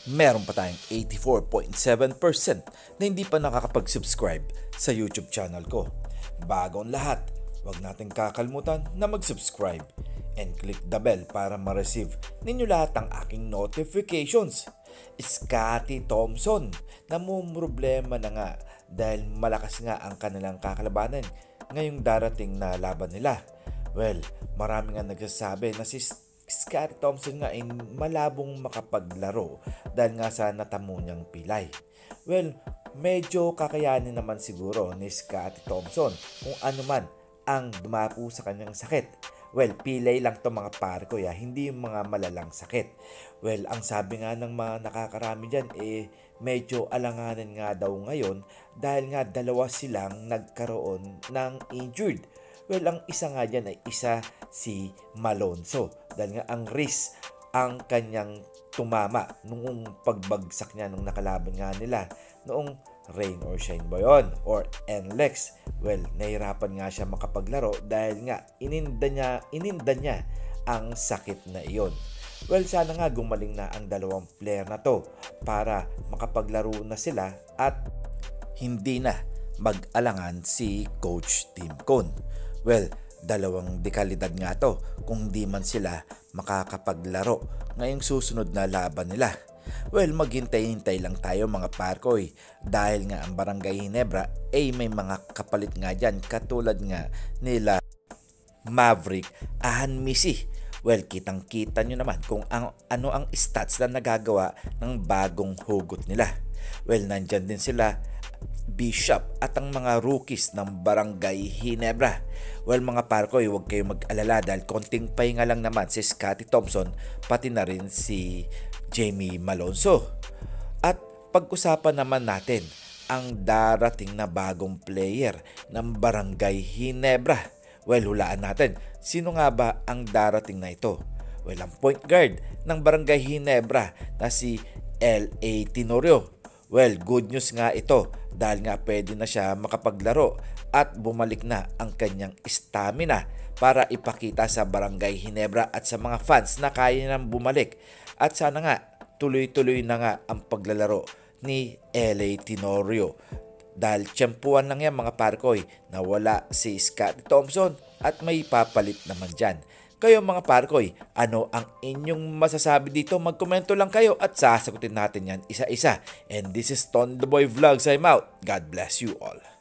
meron pa tayong 84.7% na hindi pa nakakapag-subscribe sa YouTube channel ko. Bago ang lahat, huwag natin kakalimutan na mag-subscribe and click the bell para ma-receive ninyo lahat ng aking notifications. Scottie Thompson, namumroblema na nga dahil malakas nga ang kanilang kakalabanan ngayong darating na laban nila. Well, marami nga nagsasabi na si Scottie Thompson nga ay malabong makapaglaro dahil nga sa natamo niyang pilay. Well, medyo kakayanin naman siguro ni Scottie Thompson kung ano man ang dumako sa kanyang sakit. Well, pilay lang to mga pare ko, hindi yung mga malalang sakit. Well, ang sabi nga ng mga nakakarami dyan, medyo alanganin nga daw ngayon dahil nga dalawa silang nagkaroon ng injured. Well, ang isa nga dyan ay isa si Malonzo dahil nga ang wrist ang kanyang tumama noong pagbagsak niya nung nakalaban nga nila noong rain or shine ba yun? Or NLEX. Well, nahirapan nga siya makapaglaro dahil nga ininda niya ang sakit na iyon. Well, sana nga gumaling na ang dalawang player na to para makapaglaro na sila at hindi na mag-alangan si Coach Tim Cone. Well, dalawang dekalidad nga to kung di man sila makakapaglaro ngayong susunod na laban nila. Well, maghintay-hintay lang tayo mga parkoy dahil nga ang Barangay Ginebra ay may mga kapalit nga dyan katulad nga nila Maverick Ahanmisi. Well, kitang-kita nyo naman kung ano ang stats na nagagawa ng bagong hugot nila. Well, nandyan din sila Bishop at ang mga rookies ng Barangay Ginebra. Well, mga parkoy, huwag kayo mag-alala dahil konting pahinga lang naman si Scottie Thompson pati na rin si Jamie Malonzo. At pag-usapan naman natin ang darating na bagong player ng Barangay Ginebra. Well, hulaan natin, sino nga ba ang darating na ito? Well, ang point guard ng Barangay Ginebra na si L.A. Tenorio. Well, good news nga ito dahil nga pwede na siya makapaglaro at bumalik na ang kanyang stamina para ipakita sa Barangay Ginebra at sa mga fans na kaya nang bumalik. At sana nga tuloy-tuloy na nga ang paglalaro ni L.A. Tenorio. Dahil tiyempuan lang yan mga parkoy na wala si Scottie Thompson at may papalit naman dyan. Kayo mga parkoy, ano ang inyong masasabi dito? Magkomento lang kayo at sasagutin natin yan isa-isa. And this is Ton the Boy Vlogs. I'm out. God bless you all.